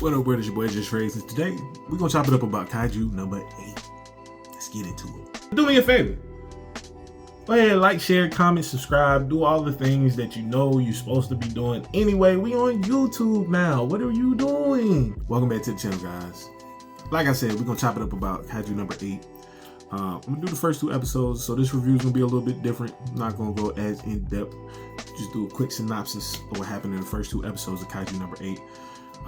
What up, word? It's your boy JusRzd, and today we're gonna chop it up about Kaiju number 8. Let's get into it. Do me a favor. Go ahead, like, share, comment, subscribe, do all the things that you know you're supposed to be doing. Anyway, we on YouTube now. What are you doing? Welcome back to the channel, guys. Like I said, we're gonna chop it up about Kaiju number 8. I'm gonna do the first 2 episodes, so this review is gonna be a little bit different. I'm not gonna go as in depth. Just do a quick synopsis of what happened in the first 2 episodes of Kaiju number 8.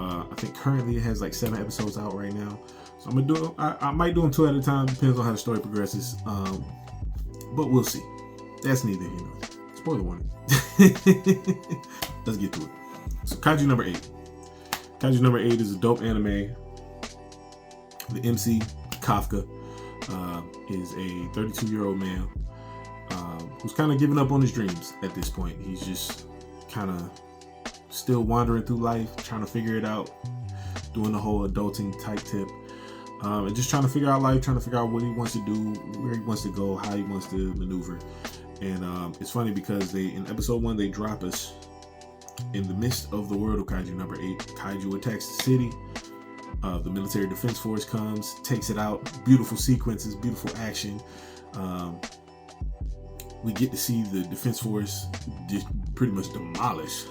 I think currently it has like 7 episodes out right now, so I'm gonna do. I might do them 2 at a time. Depends on how the story progresses. But we'll see. That's neither here nor there. Spoiler warning. Let's get to it. So Kaiju number 8. Kaiju number 8 is a dope anime. The MC Kafka is a 32-year-old man who's kind of giving up on his dreams at this point. He's just kind of still wandering through life, trying to figure it out, doing the whole adulting type tip, and just trying to figure out life, trying to figure out what he wants to do, where he wants to go, how he wants to maneuver. And it's funny because in episode 1 they drop us in the midst of the world of Kaiju number 8. Kaiju attacks the city. The military defense force comes, takes it out. Beautiful sequences, beautiful action. We get to see the defense force just pretty much demolish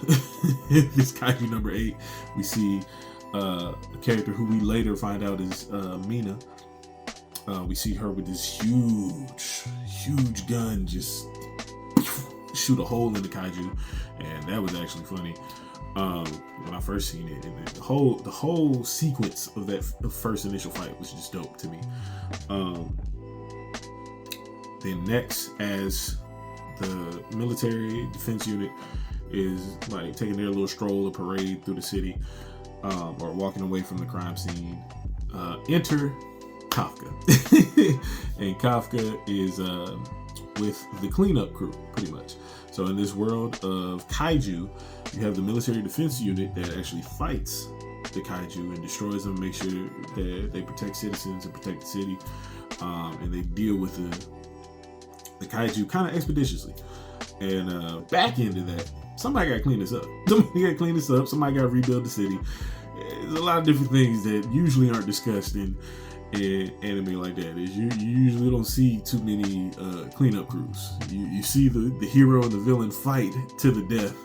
this Kaiju number 8. We see a character who we later find out is Mina. We see her with this huge gun just shoot a hole in the Kaiju, and that was actually funny when I first seen it. And the whole sequence of that first initial fight was just dope to me. Then next, as the military defense unit is like taking their little stroll or parade through the city, or walking away from the crime scene, enter Kafka. And Kafka is with the cleanup crew, pretty much. So in this world of Kaiju, you have the military defense unit that actually fights the Kaiju and destroys them, make sure that they protect citizens and protect the city, and they deal with the Kaiju kind of expeditiously. And back into that, somebody got to clean this up. Somebody got to rebuild the city. There's a lot of different things that usually aren't discussed in anime like that. You usually don't see too many cleanup crews. You see the hero and the villain fight to the death,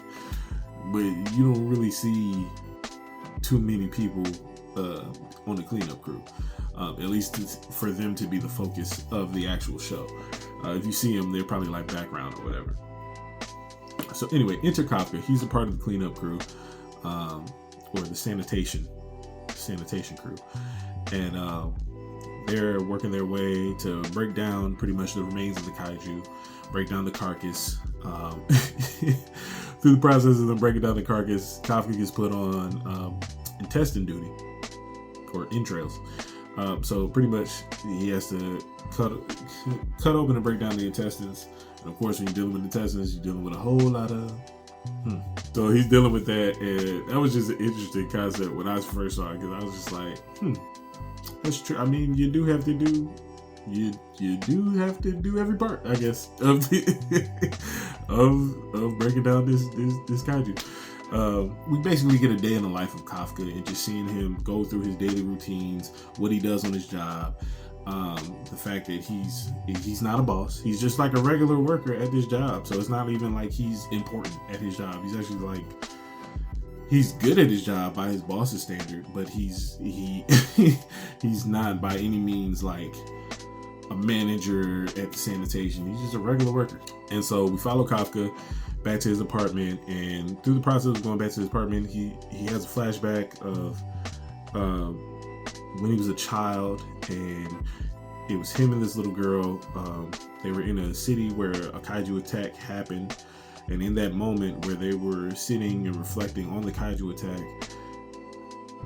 but you don't really see too many people on the cleanup crew. At least for them to be the focus of the actual show. If you see them, they're probably like background or whatever. So anyway, enter Kafka. He's a part of the cleanup crew, or the sanitation crew, and they're working their way to break down pretty much the remains of the Kaiju, break down the carcass. Through the process of them breaking down the carcass, Kafka gets put on intestine duty, or entrails. So pretty much he has to cut open and break down the intestines. And of course, when you're dealing with intestines, you're dealing with a whole lot of So he's dealing with that, and that was just an interesting concept when I first saw it, because I was just like, that's true. I mean, you do have to do every part, I guess, of of breaking down this Kaiju. We basically get a day in the life of Kafka and just seeing him go through his daily routines, what he does on his job, the fact that he's not a boss. He's just like a regular worker at this job. So it's not even like he's important at his job. He's actually like, he's good at his job by his boss's standard, but he's not by any means like a manager at the sanitation. He's just a regular worker. And so we follow Kafka back to his apartment, and through the process of going back to his apartment, he has a flashback of when he was a child, and it was him and this little girl. They were in a city where a Kaiju attack happened, and in that moment where they were sitting and reflecting on the Kaiju attack,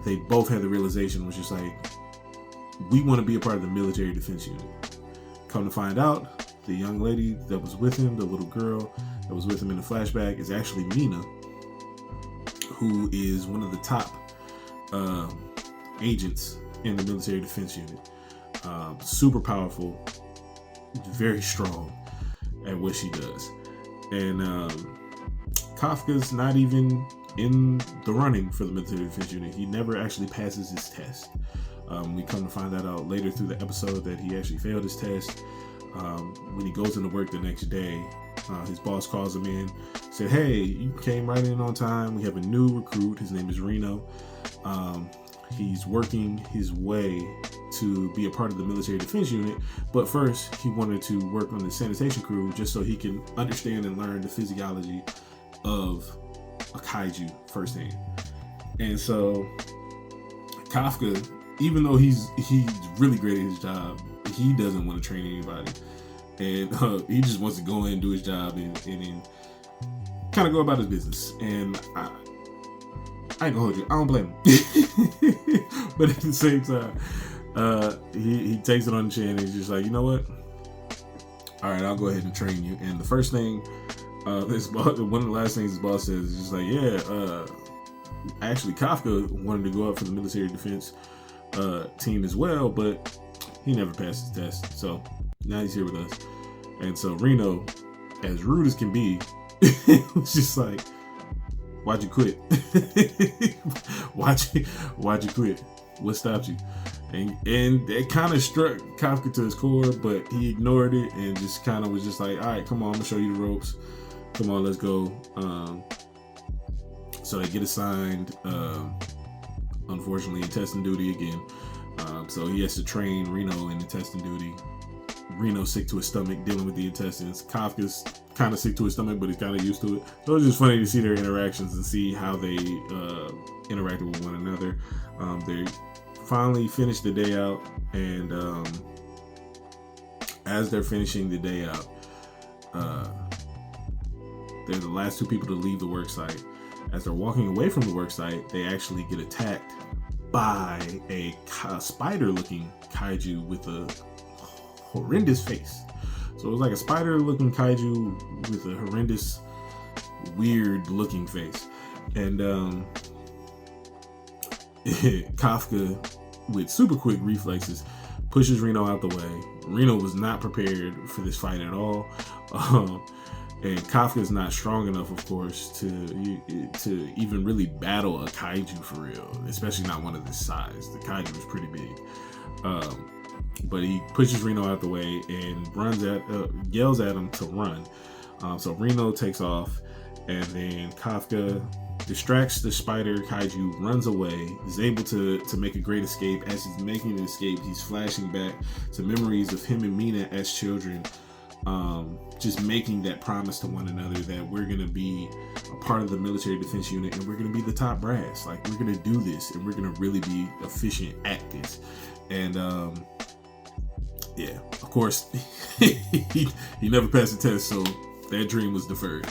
they both had the realization, which is like, we want to be a part of the military defense unit. Come to find out, the young lady that was with him, the little girl that was with him in the flashback, is actually Mina, who is one of the top agents in the military defense unit. Super powerful, very strong at what she does. And Kafka's not even in the running for the military defense unit. He never actually passes his test. We come to find that out later through the episode that he actually failed his test. When he goes into work the next day, his boss calls him in, said, "Hey, you came right in on time. We have a new recruit. His name is Reno. He's working his way to be a part of the military defense unit, but first he wanted to work on the sanitation crew just so he can understand and learn the physiology of a kaiju firsthand." And so Kafka, even though he's really great at his job, he doesn't want to train anybody, and he just wants to go in and do his job and then kind of go about his business. And I ain't gonna hold you, I don't blame him. But at the same time, he takes it on the chin and he's just like, you know what? All right, I'll go ahead and train you. And the first thing, one of the last things his boss says is just like, yeah, actually Kafka wanted to go up for the military defense team as well, but he never passed his test. So now he's here with us. And so Reno, as rude as can be, was just like, why'd you quit? Why'd you quit? What stopped you? And it kind of struck Kafka to his core, but he ignored it and just kind of was just like, all right, come on, I'm gonna show you the ropes. Come on, let's go. So they get assigned, unfortunately, in testing duty again. So he has to train Reno in the testing duty. Reno's sick to his stomach dealing with the intestines. Kafka's kind of sick to his stomach, but he's kind of used to it. So it's just funny to see their interactions and see how they interacted with one another. They finally finished the day out, and as they're finishing the day out, they're the last two people to leave the work site. As they're walking away from the work site, they actually get attacked by a spider-looking kaiju with a horrendous face. So it was like a spider-looking kaiju with a horrendous, weird-looking face. And Kafka, with super quick reflexes, pushes Reno out the way. Reno was not prepared for this fight at all. And Kafka is not strong enough, of course, to even really battle a kaiju for real, especially not one of this size. The kaiju was pretty big. But he pushes Reno out the way and yells at him to run. So Reno takes off, and then Kafka distracts the spider kaiju, runs away, is able to make a great escape. As he's making the escape, he's flashing back to memories of him and Mina as children, just making that promise to one another that we're going to be a part of the military defense unit and we're going to be the top brass. Like, we're going to do this and we're going to really be efficient at this. And yeah, of course, he never passed the test, so that dream was deferred.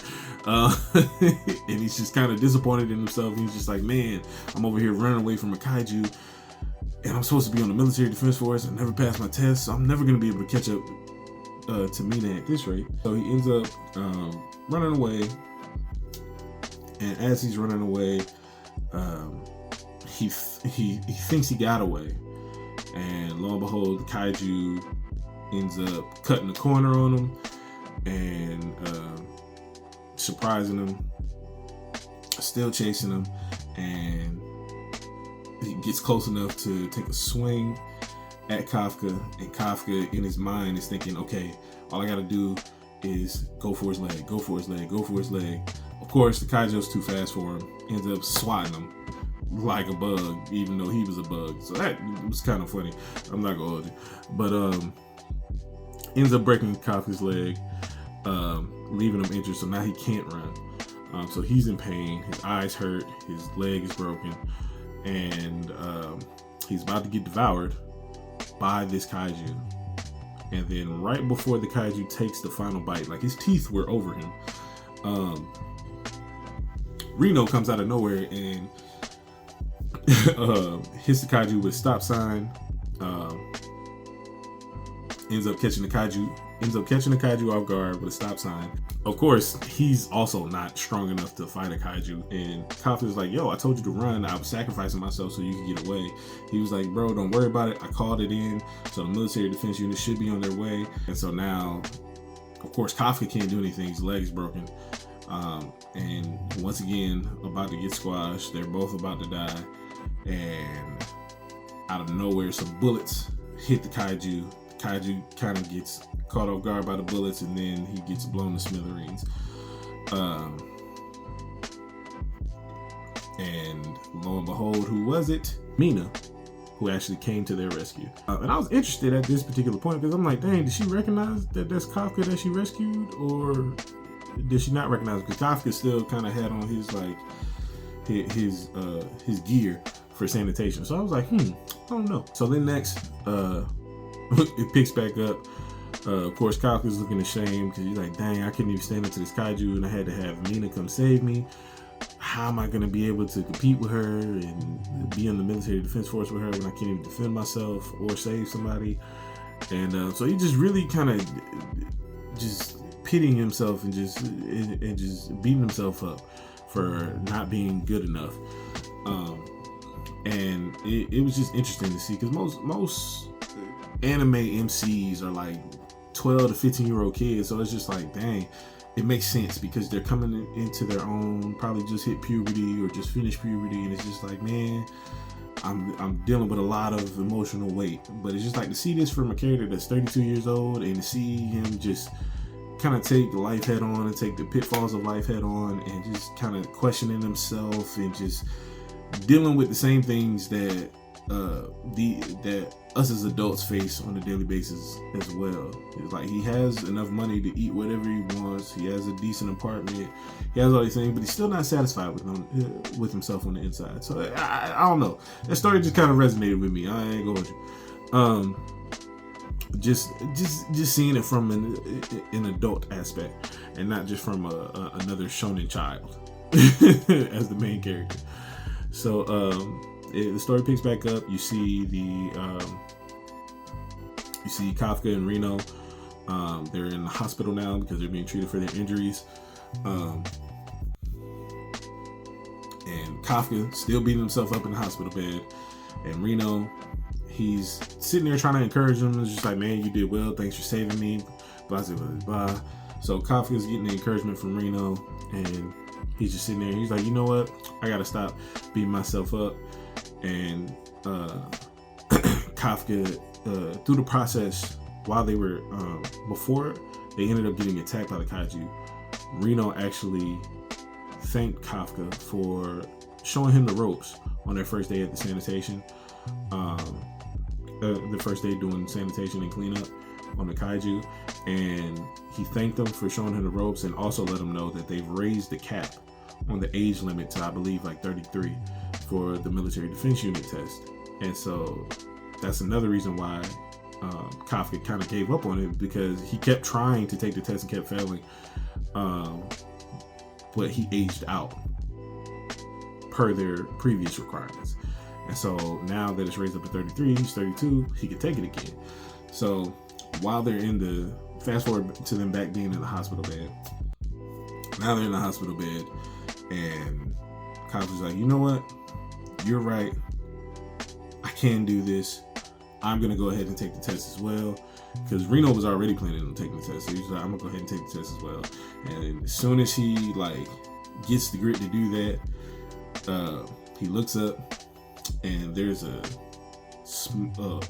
And he's just kind of disappointed in himself. He's just like, man, I'm over here running away from a kaiju and I'm supposed to be on the military defense force. I never passed my test, so I'm never going to be able to catch up to Mina at this rate. So he ends up running away, and as he's running away, he thinks he got away, and lo and behold, the kaiju ends up cutting the corner on him and surprising him, still chasing him, and he gets close enough to take a swing at Kafka, and Kafka in his mind is thinking, okay, all I gotta do is go for his leg, go for his leg, go for his leg. Of course, the kaiju's too fast for him, ends up swatting him like a bug, even though he was a bug. So that was kind of funny. I'm not gonna hold you. But ends up breaking Kafka's leg, leaving him injured, so now he can't run. So he's in pain, his eyes hurt, his leg is broken, and he's about to get devoured by this kaiju. And then right before the kaiju takes the final bite, like his teeth were over him, Reno comes out of nowhere and hits the kaiju with a stop sign, ends up catching the kaiju off guard with a stop sign. Of course, he's also not strong enough to fight a kaiju, and Kafka's like, yo, I told you to run, I was sacrificing myself so you could get away. He was like, bro, don't worry about it, I called it in, so the military defense unit should be on their way. And so now, of course, Kafka can't do anything, his leg's broken. And once again, about to get squashed. They're both about to die, and out of nowhere, some bullets hit the Kaiju. The Kaiju kind of gets caught off guard by the bullets, and then he gets blown to smithereens. And lo and behold, who was it? Mina, who actually came to their rescue. And I was interested at this particular point because I'm like, dang, did she recognize that that's Kafka that she rescued, or did she not recognize it? Because Kafka still kind of had on his like his gear for sanitation. So I was like, I don't know. So then next, it picks back up. Of course, Kafka's looking ashamed because he's like, dang, I couldn't even stand up to this Kaiju, and I had to have Mina come save me. How am I going to be able to compete with her and be in the military defense force with her when I can't even defend myself or save somebody? And so he just really kind of just pitying himself and just beating himself up for not being good enough. And it was just interesting to see, because most anime MCs are like 12 to 15-year-old kids, so it's just like, dang, it makes sense because they're coming into their own, probably just hit puberty or just finished puberty, and it's just like, man, I'm dealing with a lot of emotional weight. But it's just like to see this from a character that's 32 years old, and to see him just kind of take life head on and take the pitfalls of life head on, and just kind of questioning himself and just dealing with the same things that that us as adults face on a daily basis as well. It's like he has enough money to eat whatever he wants. He has a decent apartment. He has all these things, but he's still not satisfied with himself on the inside. So I don't know. That story just kind of resonated with me. I ain't going to. Just seeing it from an adult aspect, and not just from another shonen child as the main character. So the story picks back up. You see Kafka and Reno. They're in the hospital now because they're being treated for their injuries. And Kafka still beating himself up in the hospital bed. And Reno, he's sitting there trying to encourage him. It's just like, man, you did well. Thanks for saving me. Blah, blah, blah, blah. So Kafka's getting the encouragement from Reno, and he's just sitting there. He's like, you know what? I got to stop beating myself up. And Kafka, through the process, while they were, before they ended up getting attacked by the Kaiju, Reno actually thanked Kafka for showing him the ropes on their first day at the sanitation. The first day doing sanitation and cleanup on the Kaiju. And he thanked them for showing him the ropes, and also let him know that they've raised the cap on the age limit to, I believe, like 33 for the military defense unit test. And so that's another reason why Kafka kind of gave up on it, because he kept trying to take the test and kept failing. But he aged out per their previous requirements. And so now that it's raised up to 33, he's 32, he could take it again. So while they're fast forward to them back being in the hospital bed. Now they're in the hospital bed, and Kafka's like, you know what? You're right. I can do this. I'm going to go ahead and take the test as well. Because Reno was already planning on taking the test. So he's like, I'm going to go ahead and take the test as well. And as soon as he gets the grit to do that, he looks up, and there's a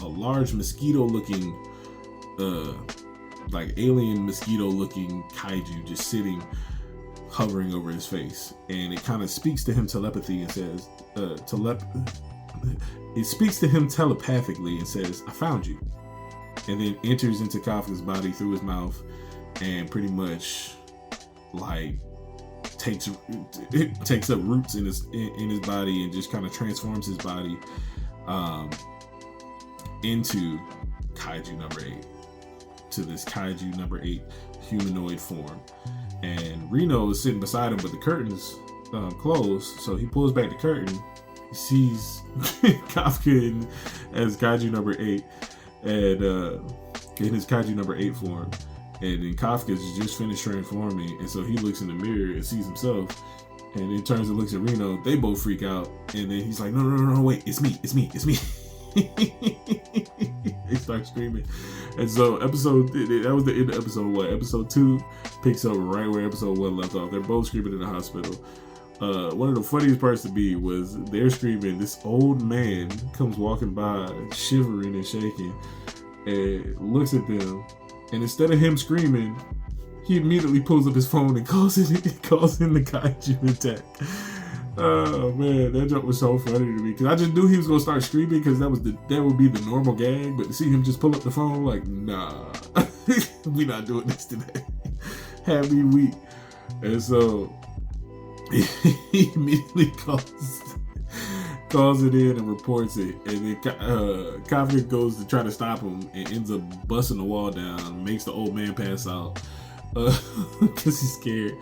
large mosquito-looking, alien mosquito-looking Kaiju just sitting, hovering over his face. And it kind of speaks to him telepathy and says, it speaks to him telepathically and says, I found you. And then enters into Kafka's body through his mouth, and pretty much takes up roots in his body, and just kind of transforms his body into Kaiju number 8, to this Kaiju number 8 humanoid form. And Reno is sitting beside him, but the curtain's closed, so he pulls back the curtain. He sees Kafka as Kaiju number 8, and in his Kaiju number 8 form. And then Kafka's just finished transforming, and so he looks in the mirror and sees himself, and then turns and looks at Reno. They both freak out, and then he's like, no, wait, it's me. They start screaming. And so that was the end of episode 1. Episode 2 picks up right where episode 1 left off. They're both screaming in the hospital. One of the funniest parts to me was they're screaming. This old man comes walking by, shivering and shaking, and looks at them. And instead of him screaming, he immediately pulls up his phone and calls in the Kaiju attack. Oh man, that joke was so funny to me because I just knew he was gonna start screaming because that would be the normal gag. But to see him just pull up the phone, like, nah, we not doing this today. Had me weak. And so he immediately calls it in and reports it, and then Kafka goes to try to stop him and ends up busting the wall down, makes the old man pass out because he's scared.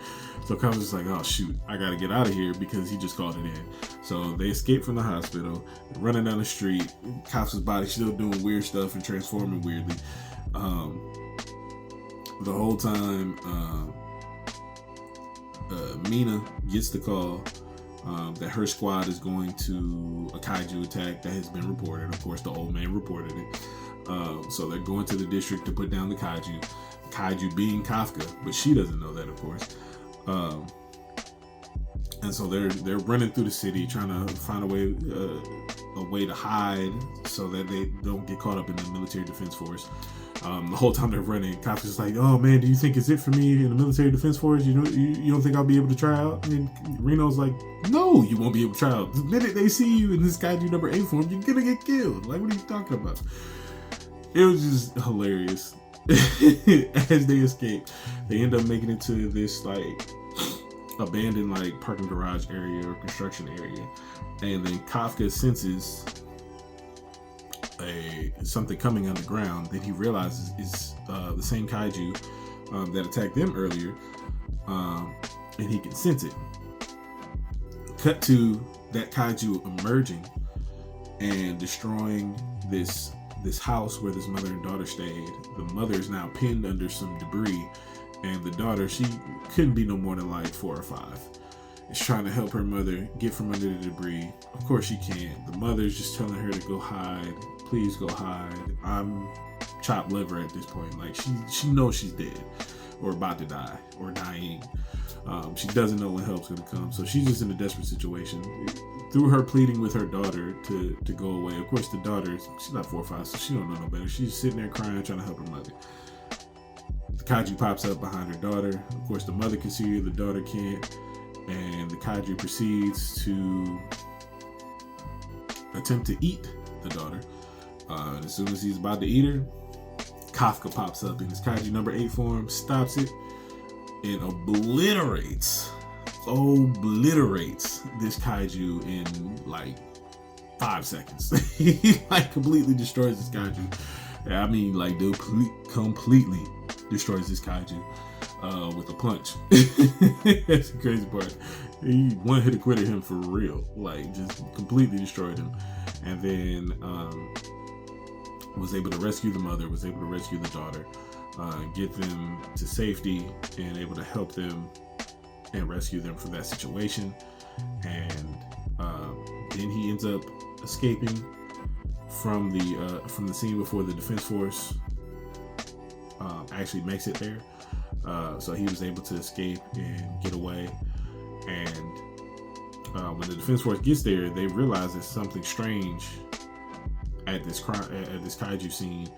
So Kafka's just like, oh shoot, I gotta get out of here because he just called it in. So they escape from the hospital, running down the street. Kafka's body still doing weird stuff and transforming weirdly. The whole time, Mina gets the call that her squad is going to a kaiju attack that has been reported. Of course, the old man reported it. So they're going to the district to put down the kaiju. Kaiju being Kafka, but she doesn't know that, of course. And so they're running through the city trying to find a way to hide so that they don't get caught up in the military defense force. The whole time they're running, Kafka's just like, oh man, do you think it's it for me in the military defense force? You don't think I'll be able to try out? And Reno's like, no, you won't be able to try out. The minute they see you in this Kaiju number 8 form, you're gonna get killed. Like, what are you talking about? It was just hilarious. As they escape, they end up making it to this like abandoned like parking garage area or construction area, and then Kafka senses something coming underground that he realizes is the same kaiju that attacked them earlier, and he can sense it. Cut to that kaiju emerging and destroying this house where this mother and daughter stayed. The mother is now pinned under some debris, and the daughter, she couldn't be no more than like 4 or 5. Is trying to help her mother get from under the debris. Of course she can't. The mother's just telling her to go hide. Please go hide. I'm chopped liver at this point. Like she knows she's dead or about to die or dying. She doesn't know when help's gonna come, so she's just in a desperate situation. Through her pleading with her daughter to go away. Of course, the daughter, she's not 4 or 5, so she don't know no better. She's sitting there crying, trying to help her mother. The kaiju pops up behind her daughter. Of course, the mother can see her, the daughter can't. And the kaiju proceeds to attempt to eat the daughter. And as soon as he's about to eat her, Kafka pops up in his Kaiju number 8 form, stops it, and obliterates this kaiju in like 5 seconds. He like completely destroys this kaiju. I mean, like completely destroys this kaiju with a punch. That's the crazy part. He one hit quitted him for real, like just completely destroyed him, and then was able to rescue the mother, was able to rescue the daughter, get them to safety, and able to help them and rescue them from that situation. And then he ends up escaping from the scene before the defense force actually makes it there. So he was able to escape and get away. And when the defense force gets there, they realize there's something strange at this kaiju scene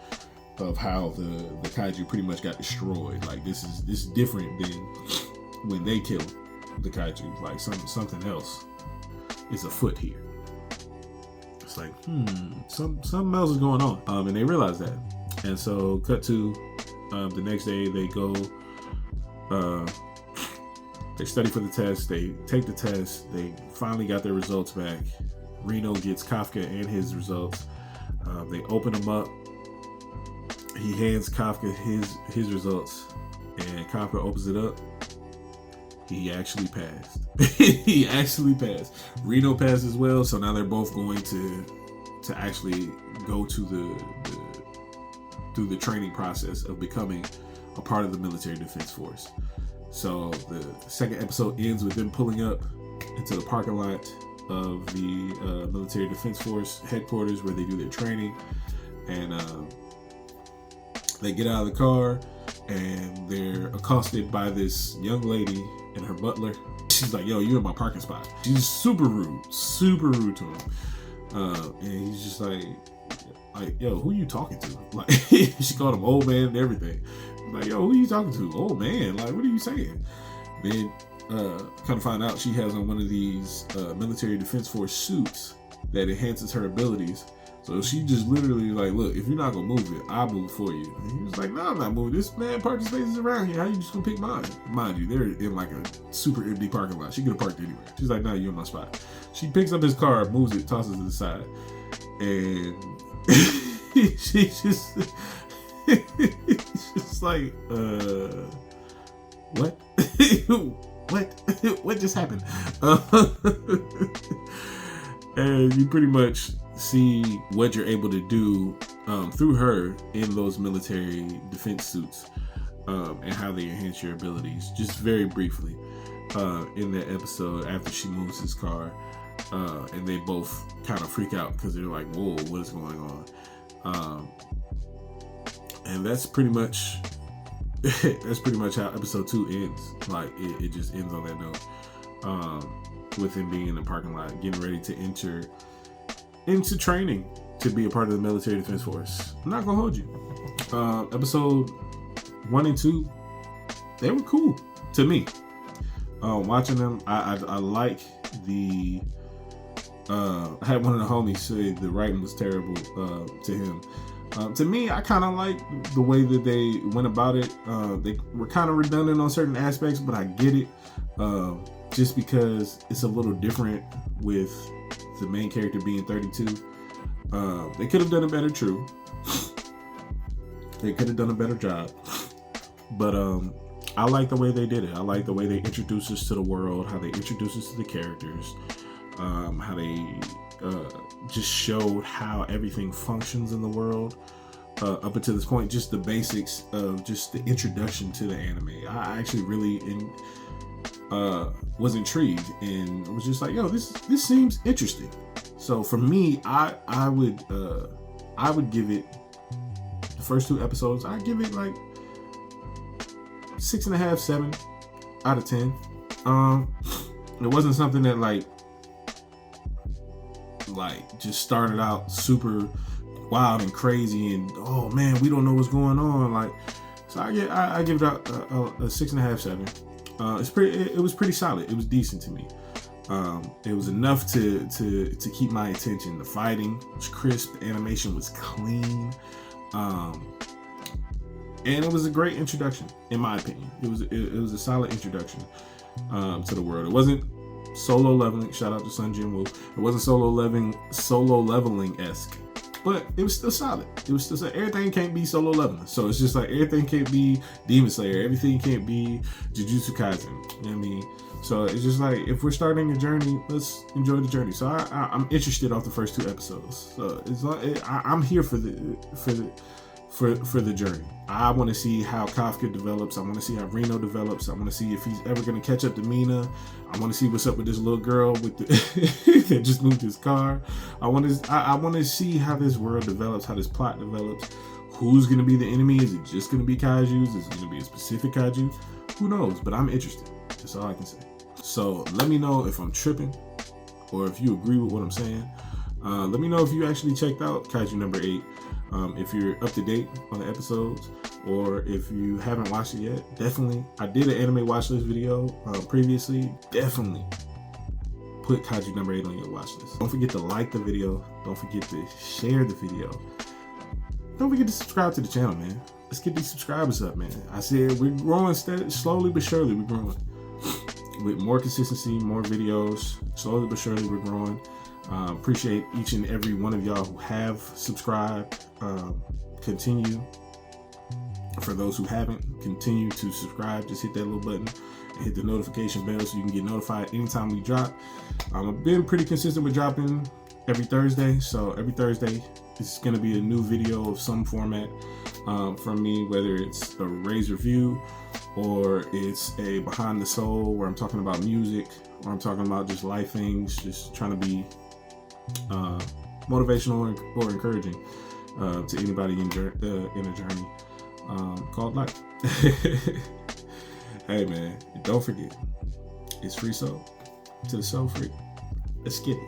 of how the kaiju pretty much got destroyed. Like this is different than when they kill the kaiju. Like something else is afoot here. It's like something else is going on. And they realize that. And so cut to the next day, they go. They study for the test. They take the test. They finally got their results back. Reno gets Kafka and his results. They open them up. He hands Kafka his results, and Kafka opens it up. He actually passed. He actually passed. Reno passed as well. So now they're both going to actually go to through the training process of becoming a part of the military defense force. So the second episode ends with them pulling up into the parking lot of the Military Defense Force headquarters where they do their training, and they get out of the car and they're accosted by this young lady and her butler. She's like, "Yo, you're in my parking spot." She's super rude to him, and he's just like, "Yo, who you talking to?" Like, she called him old man and everything. Like, "Yo, who you talking to? Old man? Like, what are you saying?" Then kind of find out she has on one of these Military Defense Force suits that enhances her abilities. So she just literally like, "Look, if you're not gonna move it, I'll move it for you." And he was like, "No, I'm not moving. This man parking spaces around here. How you just gonna pick mine?" Mind you, they're in like a super empty parking lot. She could have parked anywhere. She's like, "Nah, you're in my spot." She picks up his car, moves it, tosses it to the side, and she's just like, what? What just happened? And you pretty much see what you're able to do through her in those military defense suits, and how they enhance your abilities, just very briefly, in that episode after she moves his car, and they both kind of freak out because they're like, "Whoa, what is going on?" And that's pretty much how episode 2 ends. Like, it just ends on that note, with him being in the parking lot getting ready to enter into training to be a part of the Military Defense Force. I'm not gonna hold you. Episode 1 and 2, they were cool to me. Watching them, I like the. I had one of the homies say the writing was terrible to him. To me, I kind of like the way that they went about it. They were kind of redundant on certain aspects, but I get it. Just because it's a little different with the main character being 32. They could have done it better, true. They could have done a better job. But I like the way they did it. I like the way they introduced us to the world, how they introduced us to the characters, how they just showed how everything functions in the world. Up until this point, just the basics of just the introduction to the anime. I actually really was intrigued and was just like, "Yo, this seems interesting." So for me, I would give it, the first 2 episodes, I'd give it like 6.5, 7 out of 10. It wasn't something that like just started out super wild and crazy and, oh man, we don't know what's going on. Like, so I give it a 6.5, 7. It was pretty solid. It was decent to me. It was enough to keep my attention. The fighting was crisp. The animation was clean. And it was a great introduction, in my opinion. It was a solid introduction to the world. It wasn't solo leveling. Shout out to Sun Jin-woo. It wasn't solo leveling-esque. But it was still solid. It was still solid. Everything can't be solo leveling. So it's just like everything can't be Demon Slayer. Everything can't be Jujutsu Kaisen. You know what I mean? So it's just like, if we're starting a journey, let's enjoy the journey. So I'm interested off the first 2 episodes. So it's like, I'm here for the journey. I want to see how Kafka develops. I want to see how Reno develops. I want to see if he's ever going to catch up to Mina. I want to see what's up with this little girl with that just moved his car. I want to see how this world develops, how this plot develops. Who's going to be the enemy? Is it just going to be Kaijus? Is it going to be a specific Kaiju? Who knows? But I'm interested. That's all I can say. So let me know if I'm tripping or if you agree with what I'm saying. Let me know if you actually checked out Kaiju number 8. If you're up to date on the episodes, or if you haven't watched it yet, definitely. I did an anime watch list video previously. Definitely put Kaiju number 8 on your watch list. Don't forget to like the video. Don't forget to share the video. Don't forget to subscribe to the channel, man. Let's get these subscribers up, man. I said we're growing slowly but surely. We're growing with more consistency, more videos. Slowly but surely, we're growing. Appreciate each and every one of y'all who have subscribed. Continue. For those who haven't, continue to subscribe. Just hit that little button and hit the notification bell so you can get notified anytime we drop. I've been pretty consistent with dropping every Thursday. So every Thursday, it's going to be a new video of some format from me, whether it's a Raise review or it's a Behind the Soul where I'm talking about music, where I'm talking about just life things, just trying to be motivational or encouraging to anybody in a journey called life. Hey man, don't forget, it's free soul to the soul free. Let's get it.